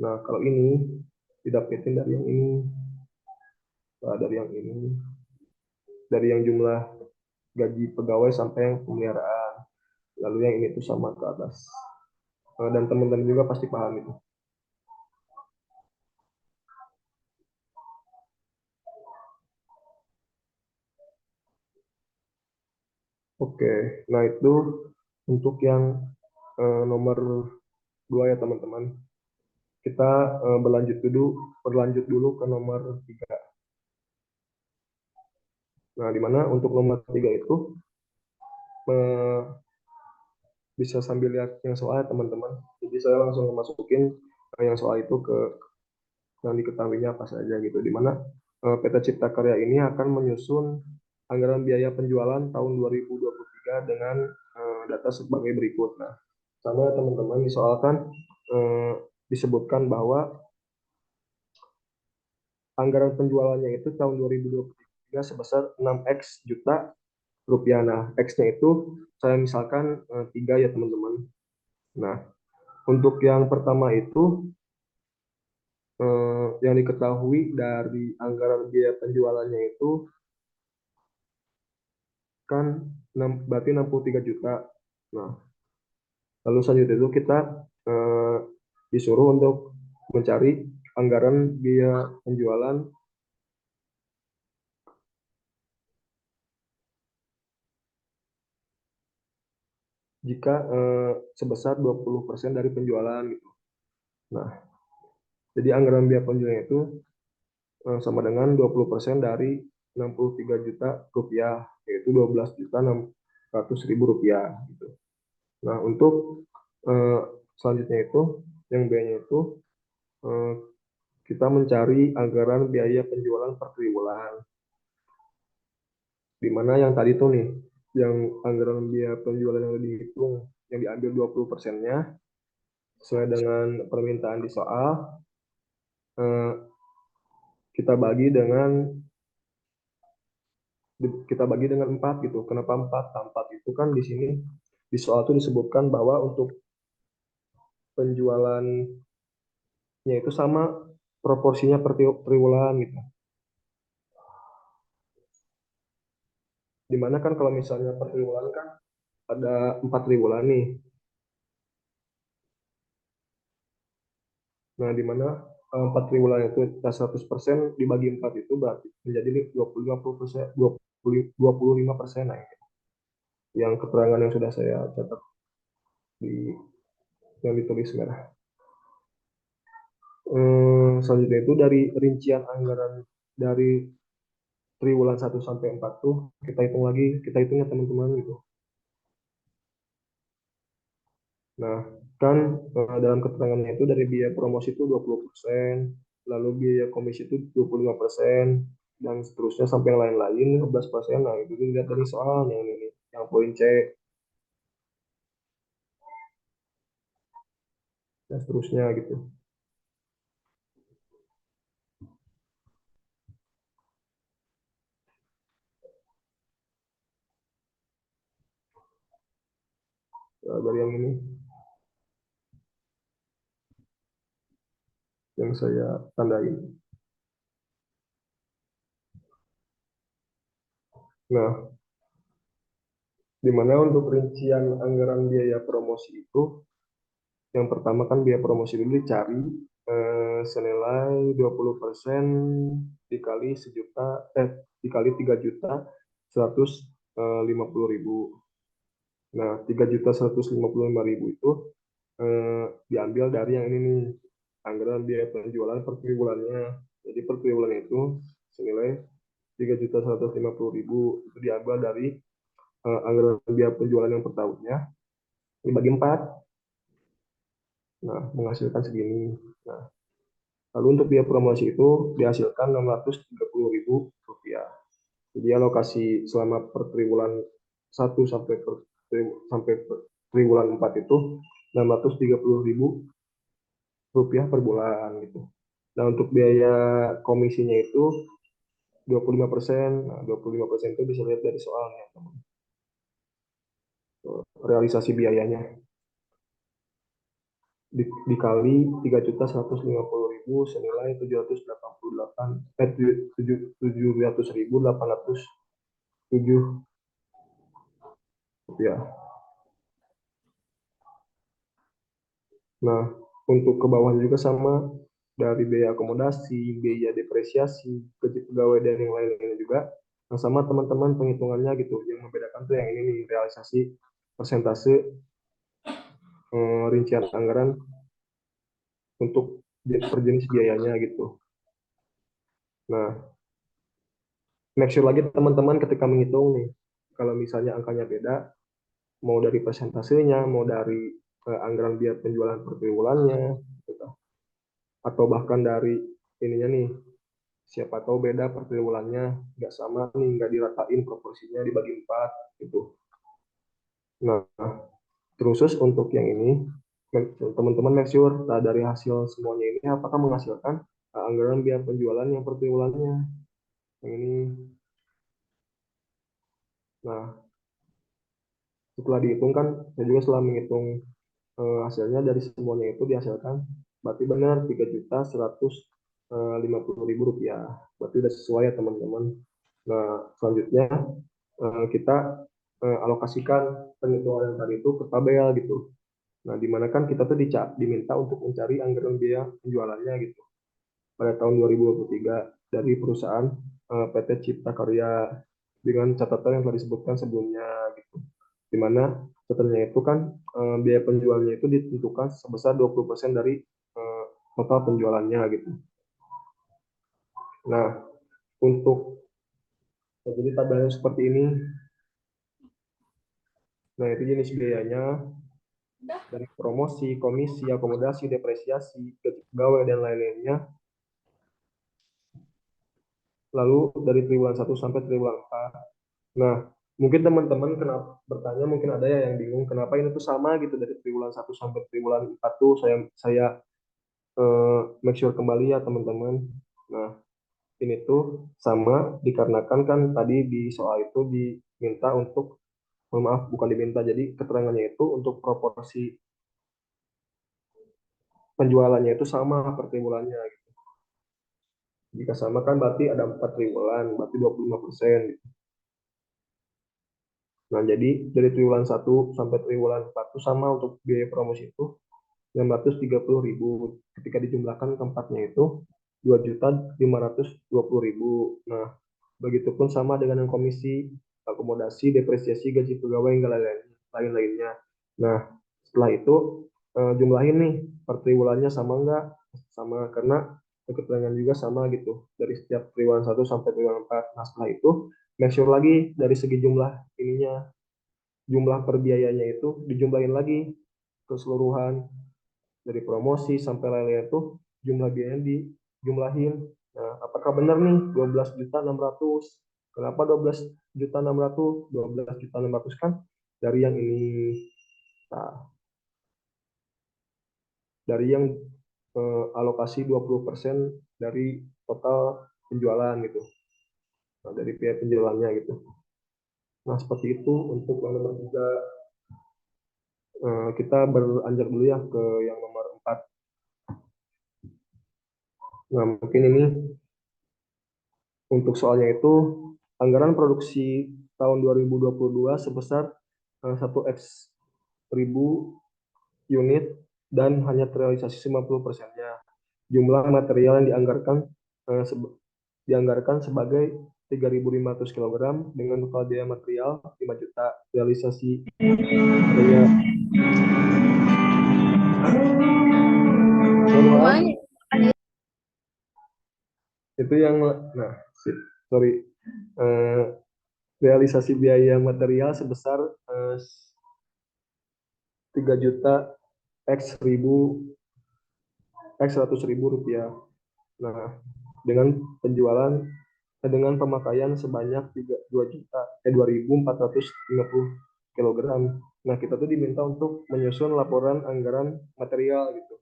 Nah, kalau ini didapetin dari yang ini, nah, dari yang jumlah gaji pegawai sampai yang pemeliharaan. Lalu yang ini tuh sama ke atas. Dan teman-teman juga pasti paham itu. Oke, nah itu untuk yang nomor 2 ya teman-teman. Kita berlanjut dulu ke nomor 3. Nah, di mana untuk nomor 3 itu eh, bisa sambil lihat yang soal teman-teman. Jadi saya langsung masukin yang soal itu ke yang diketahuinya apa saja gitu. Di mana PT Cipta Karya ini akan menyusun anggaran biaya penjualan tahun 2023 dengan data sebagai berikut. Nah, sama teman-teman disoalkan disebutkan bahwa anggaran penjualannya itu tahun 2023 sebesar 6X juta rupiah. Nah, X-nya itu saya misalkan 3 ya teman-teman. Nah, untuk yang pertama itu yang diketahui dari anggaran biaya penjualannya itu kan berarti 63 juta. Nah, lalu selanjutnya itu kita eh, disuruh untuk mencari anggaran biaya penjualan jika sebesar 20% dari penjualan gitu. Nah, jadi anggaran biaya penjualan itu sama dengan 20% dari 63 juta rupiah, yaitu 12 juta 600 ribu rupiah gitu. Nah, untuk eh, selanjutnya itu yang biayanya itu eh, kita mencari anggaran biaya penjualan per triwulan, di mana yang tadi tuh nih, yang anggaran biaya penjualan yang dihitung, yang diambil 20%-nya, sesuai dengan permintaan di soal, eh, kita bagi dengan kita bagi dengan 4 gitu. Kenapa 4? Nah, 4 itu kan di sini di soal itu disebutkan bahwa untuk penjualannya itu sama proporsinya per triwulan gitu. Dimana kan kalau misalnya per triwulan kan ada 4 triwulan nih. Nah, di mana 4 triwulan itu 100% dibagi 4 itu berarti menjadi 25%, 25%. Nah, yang keterangan yang sudah saya catat di yang ditulis merah. Selanjutnya itu dari rincian anggaran dari triwulan 1 sampai 4 tuh kita hitung lagi, kita hitungnya teman-teman gitu. Nah, kan dalam keterangannya itu dari biaya promosi itu 20%, lalu biaya komisi itu 25%, dan seterusnya sampai yang lain-lain 15%. Nah, itu dilihat dari soalnya ini, yang poin C, dan seterusnya gitu. Dari yang ini, yang saya tandain. Nah, di mana untuk rincian anggaran biaya promosi itu, yang pertama kan biaya promosi dulu dicari senilai 20% dikali sejuta, dikali 3.150.000. Nah, 3.155.000 itu diambil dari yang ini nih, anggaran biaya penjualan per triwulannya. Jadi per triwulan itu senilai 3.150.000 itu diambil dari anggaran biaya penjualan yang per tahunnya dibagi 4. Nah, menghasilkan segini. Nah, lalu untuk biaya promosi itu dihasilkan 630.000 rupiah. Jadi alokasi selama per triwulan 1 sampai per triwulan 4 itu 630.000 rupiah per bulan gitu. Nah, untuk biaya komisinya itu 25%. Nah, 25% itu bisa lihat dari soalnya, teman. Realisasi biayanya dikali 3.150.000 senilai 788 700.807 rupiah. Nah, untuk ke bawah juga sama, dari biaya akomodasi, biaya depresiasi, gaji pegawai dan yang lain-lainnya juga. Nah, sama teman-teman penghitungannya gitu. Yang membedakan tuh yang ini nih, realisasi persentase rincian anggaran untuk per jenis biayanya gitu. Nah, make sure lagi teman-teman ketika menghitung nih, kalau misalnya angkanya beda, mau dari persentasenya, mau dari anggaran biaya penjualan per triwulannya, gitu. Atau bahkan dari ininya nih, siapa tahu beda per triwulannya, nggak sama nih, nggak diratain proporsinya dibagi 4 gitu. Nah, terus untuk yang ini, teman-teman make sure dari hasil semuanya ini apakah menghasilkan anggaran biaya penjualan yang per triwulannya. Yang ini, nah setelah dihitung kan, saya juga setelah menghitung hasilnya dari semuanya itu dihasilkan, berarti benar 3.150.000 rupiah. Berarti udah sesuai ya teman-teman. Nah, selanjutnya kita alokasikan penghitungan yang tadi itu ke tabel gitu. Nah, dimana kan kita tuh diminta untuk mencari anggaran biaya penjualannya gitu pada tahun 2023 dari perusahaan PT Cipta Karya dengan catatan yang telah disebutkan sebelumnya gitu. Dimana Setelahnya itu kan biaya penjualnya itu ditentukan sebesar 20% dari total penjualannya gitu. Nah, untuk jadi tabelnya seperti ini. Nah, itu jenis biayanya dari promosi, komisi, akomodasi, depresiasi, gaji pegawai, dan lain-lainnya. Lalu dari triwulan 1 sampai triwulan 4. Nah, mungkin teman-teman kenapa bertanya, mungkin ada ya yang bingung kenapa ini tuh sama gitu dari triwulan 1 sampai triwulan 4 tuh saya make sure kembali ya teman-teman. Nah, ini tuh sama dikarenakan kan tadi di soal itu diminta untuk, mohon maaf bukan diminta, jadi keterangannya itu untuk proporsi penjualannya itu sama per triwulannya. Jika sama kan berarti ada 4 triwulan, berarti 25%. Nah, jadi dari triwulan 1 sampai triwulan 4 itu sama untuk biaya promosi itu 630.000. Ketika dijumlahkan keempatnya itu 2.520.000. Nah, begitupun sama dengan yang komisi, akomodasi, depresiasi, gaji pegawai, hingga lain-lainnya. Nah, setelah itu jumlahin nih per triwulannya sama enggak? Sama, karena keterangan juga sama gitu dari setiap triwulan 1 sampai triwulan 4. Nah, setelah itu make sure lagi dari segi jumlah ininya, jumlah per biayanya itu dijumlahin lagi keseluruhan dari promosi sampai lain-lain itu jumlah biayanya dijumlahin. Nah, apakah benar nih 12.600? Kenapa 12.600? 12.600 kan dari yang ini. Nah, dari yang alokasi 20% dari total penjualan gitu. Nah, dari biaya penjualannya gitu. Nah, seperti itu untuk yang nomor 3. Kita beranjak dulu ya ke yang nomor 4. Nah, mungkin ini untuk soalnya itu anggaran produksi tahun 2022 sebesar 1x ribu unit dan hanya terrealisasi 90%-nya. Jumlah material yang dianggarkan sebagai 3.500 kg dengan total biaya material 5 juta. Realisasi biaya itu yang nah sorry eh, realisasi biaya material sebesar 3 juta X ribu X 100.000 rupiah. Nah, dengan penjualan dengan pemakaian sebanyak 2 juta 2.450 kilogram. Nah, kita tuh diminta untuk menyusun laporan anggaran material gitu.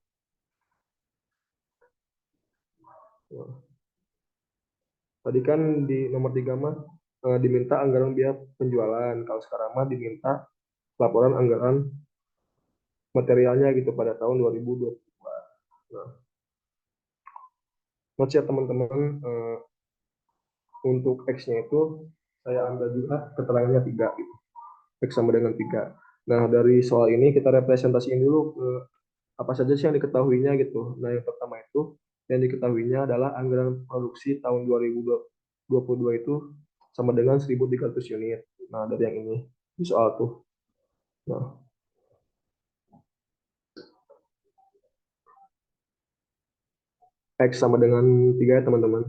Nah, tadi kan di nomor 3 mah diminta anggaran biaya penjualan. Kalau sekarang mah diminta laporan anggaran materialnya gitu pada tahun 2022. Nah, notes ya teman-teman, untuk X-nya itu saya ambil juga keterangannya 3 gitu. X sama dengan 3. Nah, dari soal ini kita representasiin dulu apa saja sih yang diketahuinya gitu. Nah, yang pertama itu yang diketahuinya adalah anggaran produksi tahun 2022 itu sama dengan 1.300 unit. Nah, dari yang ini di soal tuh. Nah, X sama dengan 3 ya teman-teman.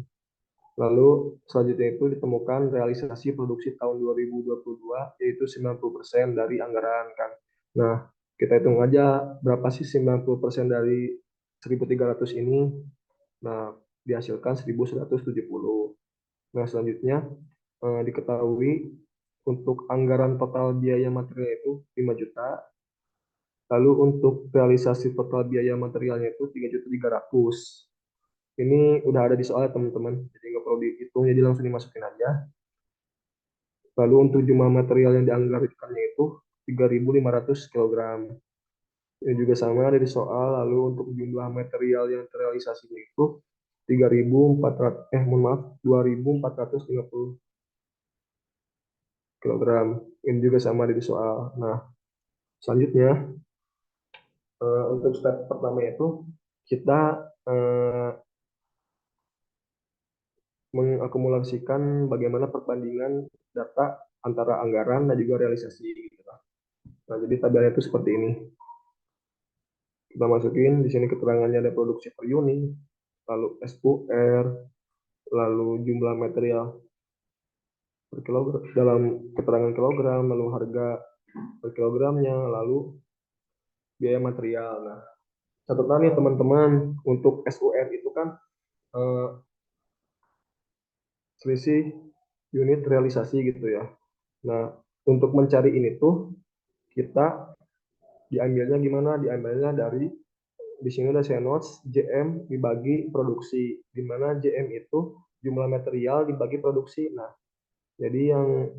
Lalu selanjutnya itu ditemukan realisasi produksi tahun 2022 yaitu 90% dari anggaran kan. Nah, kita hitung aja berapa sih 90% dari 1.300 ini. Nah, dihasilkan 1.170. Nah, selanjutnya diketahui untuk anggaran total biaya material itu 5 juta. Lalu untuk realisasi total biaya materialnya itu 3.300.000. Ini udah ada di soalnya teman-teman, jadi nggak perlu dihitung, jadi langsung dimasukin aja. Lalu untuk jumlah material yang dianggarkannya itu 3.500 kg. Ini juga sama ada di soal. Lalu untuk jumlah material yang terrealisasinya itu 3.400 mohon maaf 2.450 kg. Ini juga sama ada di soal. Nah, selanjutnya untuk step pertama itu kita mengakumulasikan bagaimana perbandingan data antara anggaran dan juga realisasi gitu. Nah, jadi tabelnya itu seperti ini. Kita masukin di sini keterangannya ada produksi per unit, lalu SUR, lalu jumlah material per kilogram dalam keterangan kilogram, lalu harga per kilogramnya, lalu biaya material. Nah, catatan nih teman-teman, untuk SUR itu kan eh, selisih unit realisasi gitu ya. Nah, untuk mencari ini tuh kita diambilnya gimana? Diambilnya dari di sini udah saya notes JM dibagi produksi, di mana JM itu jumlah material dibagi produksi. Nah, jadi yang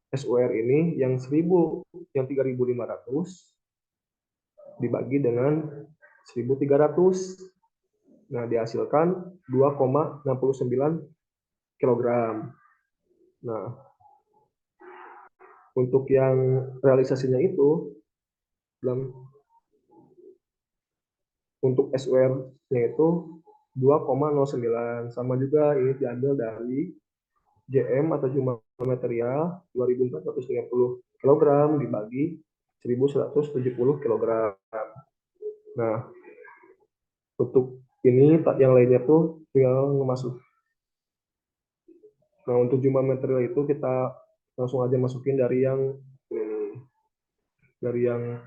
SUR ini yang 1000, yang 3.500 dibagi dengan 1.300. Nah, dihasilkan 2,69 kilogram. Nah, untuk yang realisasinya itu dalam untuk SUR-nya itu 2,09, sama juga ini diambil dari JM atau jumlah material 2.430 kg dibagi 1.170 kg. Nah, untuk ini yang lainnya tuh tinggal masuk. Nah, untuk jumlah material itu kita langsung aja masukin dari yang dari yang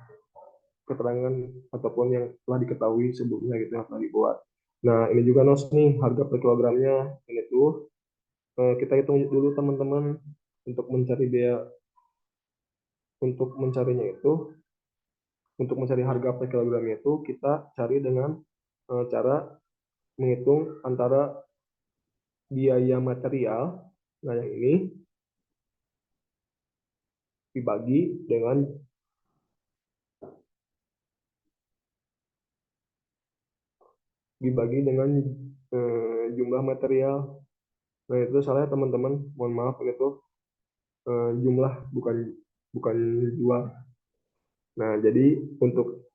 keterangan ataupun yang telah diketahui sebelumnya gitu yang telah dibuat. Nah, ini juga nos nih harga per kilogramnya ini tuh kita hitung dulu teman-teman untuk mencari biaya untuk mencarinya itu untuk mencari harga per kilogramnya itu kita cari dengan cara menghitung antara biaya material, nah yang ini dibagi dengan jumlah material. Nah itu salah teman-teman, mohon maaf itu jumlah bukan bukan jual. Nah jadi untuk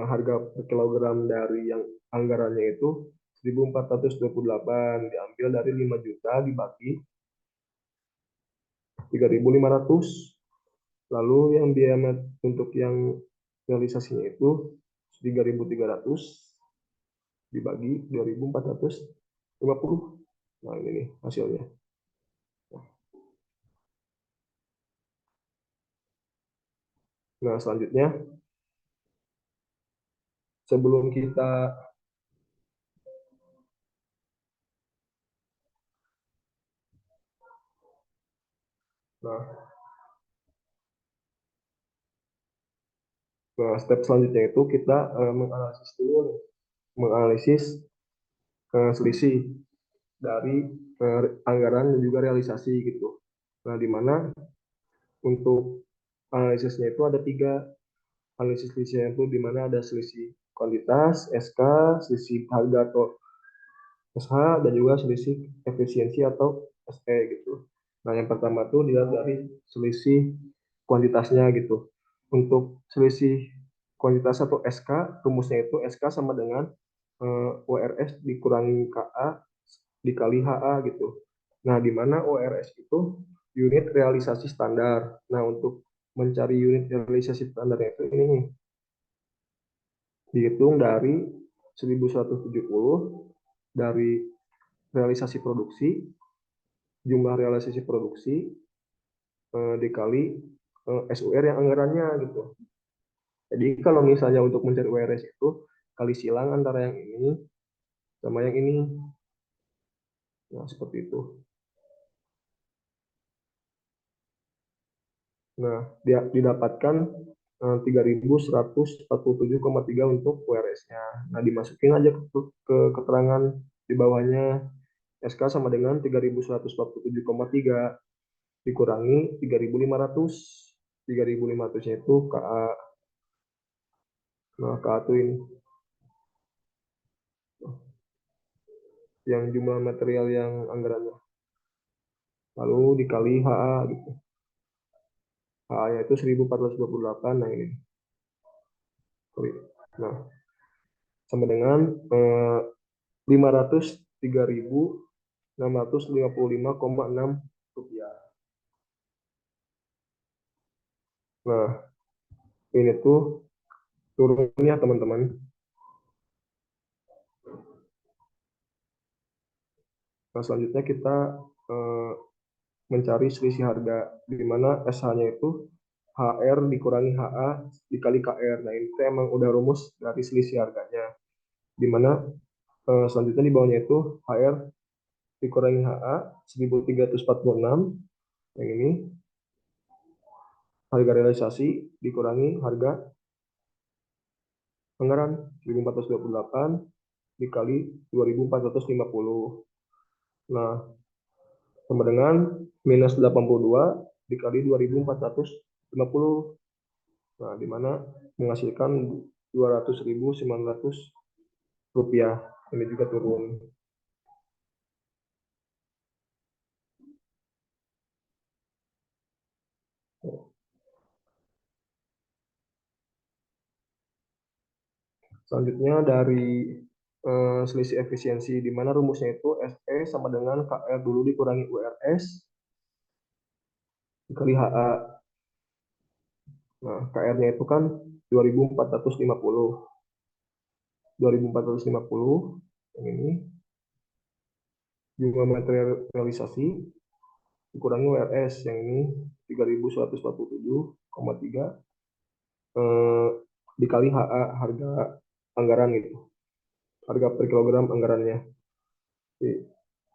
harga per kilogram dari yang anggarannya itu 1.428 diambil dari 5 juta dibagi 3.500. Lalu yang biaya untuk yang realisasinya itu 3.300 dibagi 2.450. Nah, ini nih hasilnya. Nah, selanjutnya sebelum kita nah, step selanjutnya itu kita menganalisis dulu nih, menganalisis selisih dari anggaran dan juga realisasi gitu. Nah, di mana untuk analisisnya itu ada tiga. Analisis selisihnya itu di mana ada selisih kuantitas, SK, selisih harga atau SH, dan juga selisih efisiensi atau SE gitu. Nah, yang pertama tuh dilihat dari selisih kuantitasnya gitu. Untuk selisih kuantitas atau SK, rumusnya itu SK sama dengan WRS dikurangi KA dikali HA gitu. Nah, di mana WRS itu unit realisasi standar. Nah, untuk mencari unit realisasi standarnya itu ini nih, dihitung dari 1.170 dari realisasi produksi, jumlah realisasi produksi dikali SUR yang anggarannya gitu. Jadi kalau misalnya untuk mencari URS itu kali silang antara yang ini sama yang ini. Nah, seperti itu. Nah, dia didapatkan 3.147,3 untuk URS-nya. Nah, dimasukin aja ke keterangan di bawahnya SK sama dengan 3.147,3 dikurangi 3.500. 3.500-nya itu KA. Nah, KA itu ini yang jumlah material yang anggarannya. Lalu dikali HA gitu. HA-nya itu 1.428. Nah, ini. Nah, sama dengan 503.655,6 rupiah. Nah, ini tuh turunnya teman-teman. Nah, selanjutnya kita eh, mencari selisih harga, di mana SH-nya itu HR dikurangi HA dikali KR. Nah, ini tuh emang udah rumus dari selisih harganya. Di mana selanjutnya di bawahnya itu HR dikurangi HA 1346, yang ini harga realisasi dikurangi harga anggaran 1428 dikali 2450. Nah, sama dengan minus 82 dikali 2450. Nah, di mana menghasilkan 200.900 rupiah. Ini juga turun. Selanjutnya dari selisih efisiensi, di mana rumusnya itu SE sama dengan KR dulu dikurangi URS dikali HA. Nah, KR-nya itu kan 2450. 2450 yang ini jumlah material realisasi dikurangi WRS yang ini 3.147,3 eh, dikali HA harga anggaran gitu. Harga per kilogram anggarannya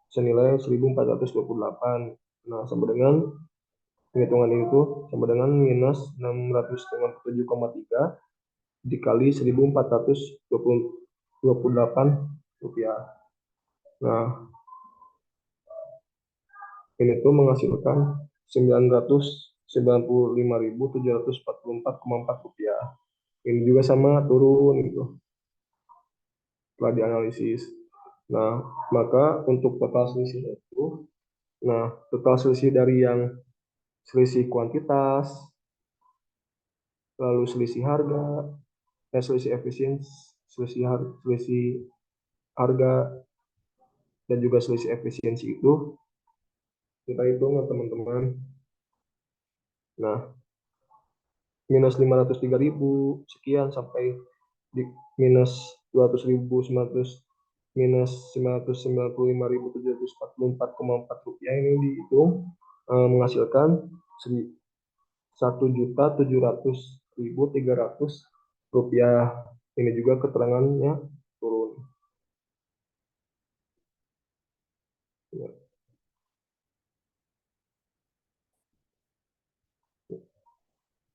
senilai 1.428. Nah, sama dengan penghitungan itu sama dengan minus 697,3 dikali 1.428 rupiah. Nah, ini tuh menghasilkan 995.744,4 rupiah. Ini juga sama turun gitu setelah dianalisis. Nah, maka untuk total selisih itu, nah total selisih dari yang selisih kuantitas, lalu selisih harga, selisih efisiensi, selisih harga dan juga selisih efisiensi itu kita hitung ya teman-teman. Nah, minus 503.000 sekian sampai di minus 200.900 minus 995.744,4 rupiah ini dihitung menghasilkan 1.700.300 rupiah. Ini juga keterangannya turun.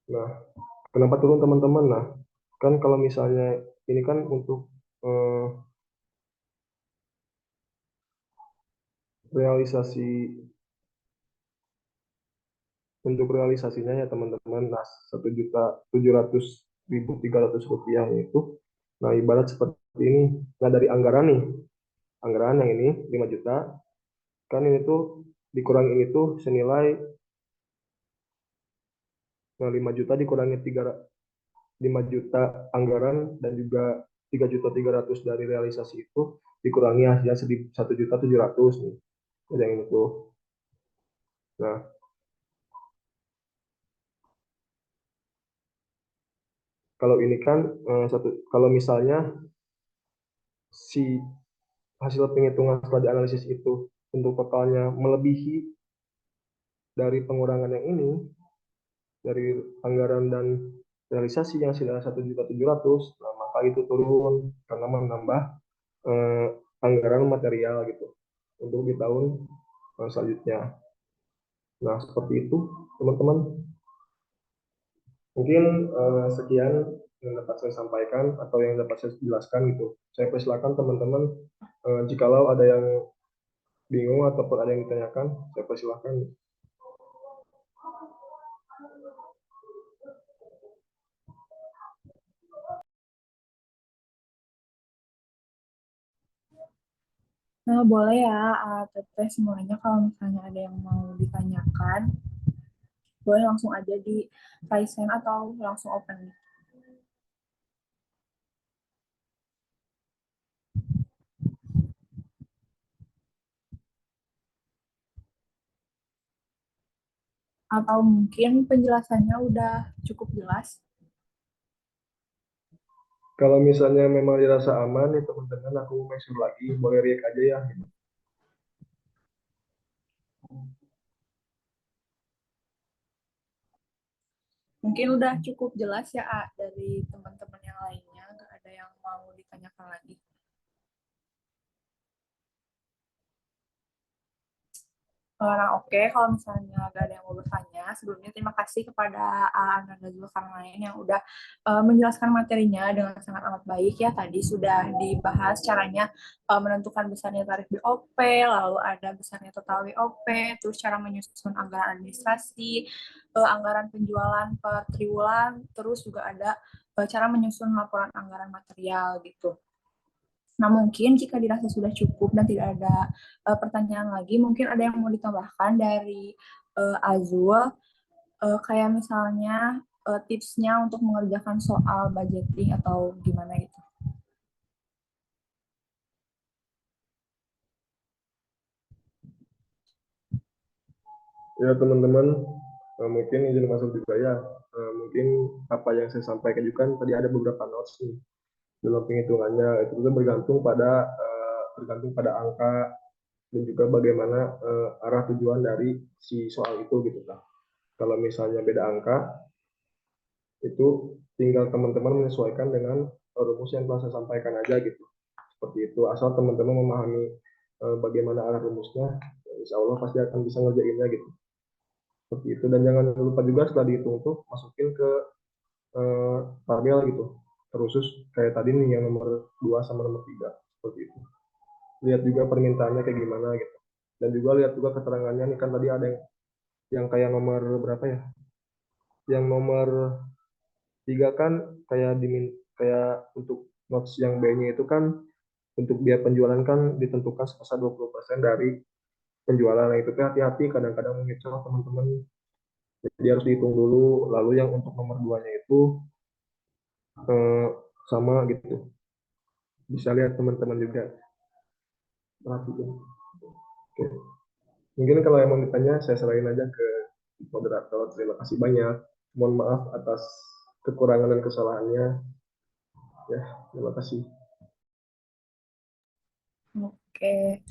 Nah, kenapa turun teman-teman? Nah, kan kalau misalnya ini kan eh, realisasi untuk realisasinya ya teman-teman, nah 1.700.300 rupiah itu, nah ibarat seperti ini. Nah dari anggaran nih, anggaran yang ini 5 juta, kan ini tuh dikurangi ini tuh senilai, nah 5 juta dikurangi 5 juta anggaran dan juga 3.300.000 dari realisasi itu dikurangi hasilnya 1.700.000 nih. Yang ini tuh. Nah, kalau ini kan kalau misalnya si hasil penghitungan setelah dianalisis itu untuk totalnya melebihi dari pengurangan yang ini, dari anggaran dan realisasi yang sudah 1.700.000, nah maka itu turun karena menambah eh, anggaran material gitu untuk di tahun selanjutnya. Nah, seperti itu teman-teman. Mungkin sekian yang dapat saya sampaikan atau yang dapat saya jelaskan gitu. Saya persilakan teman-teman, jikalau ada yang bingung ataupun ada yang ditanyakan, saya persilahkan. Nah, boleh ya, Teteh semuanya kalau misalnya ada yang mau ditanyakan, boleh langsung aja di raise hand atau langsung open. Atau mungkin penjelasannya udah cukup jelas. Kalau misalnya memang dirasa aman nih teman-teman, aku make sure lagi, boleh react aja ya. Mungkin udah cukup jelas ya, dari teman-teman yang lainnya. Nggak ada yang mau ditanyakan lagi. Nah, oke, kalau misalnya nggak ada yang mau bertanya, sebelumnya terima kasih kepada Ananda Zulkarnain yang udah menjelaskan materinya dengan sangat amat baik ya. Tadi sudah dibahas caranya menentukan besarnya tarif BOP, lalu ada besarnya total BOP, terus cara menyusun anggaran administrasi, anggaran penjualan per triwulan, terus juga ada cara menyusun laporan anggaran material gitu. Nah, mungkin jika dirasa sudah cukup dan tidak ada pertanyaan lagi, mungkin ada yang mau ditambahkan dari Azul, kayak misalnya tipsnya untuk mengerjakan soal budgeting atau gimana gitu. Ya teman-teman, mungkin izin masuk juga ya. Mungkin apa yang saya sampaikan juga kan tadi ada beberapa notes nih dalam penghitungannya, itu juga bergantung pada angka dan juga bagaimana arah tujuan dari si soal itu gitu kan. Kalau misalnya beda angka, itu tinggal teman-teman menyesuaikan dengan rumus yang telah saya sampaikan aja gitu. Seperti itu, asal teman-teman memahami bagaimana arah rumusnya, insya Allah pasti akan bisa ngerjainnya gitu. Seperti itu, dan jangan lupa juga setelah dihitung tuh masukin ke tabel gitu, terusus kayak tadi nih yang nomor 2 sama nomor 3 seperti itu. Lihat juga permintaannya kayak gimana gitu, dan juga lihat juga keterangannya nih, kan tadi ada yang kayak nomor berapa ya, yang nomor 3 kan kayak untuk notes yang B-nya itu kan untuk biaya penjualan kan ditentukan sebesar 20% dari penjualan. Nah, itu tuh hati-hati, kadang-kadang mengecoh teman-teman. Jadi harus dihitung dulu. Lalu yang untuk nomor 2-nya itu eh, sama gitu. Bisa lihat teman-teman juga. Perhatikan. Oke. Mungkin kalau yang mau ditanya, saya serahin aja ke moderator. Terima kasih banyak. Mohon maaf atas kekurangan dan kesalahannya. Ya, terima kasih. Oke.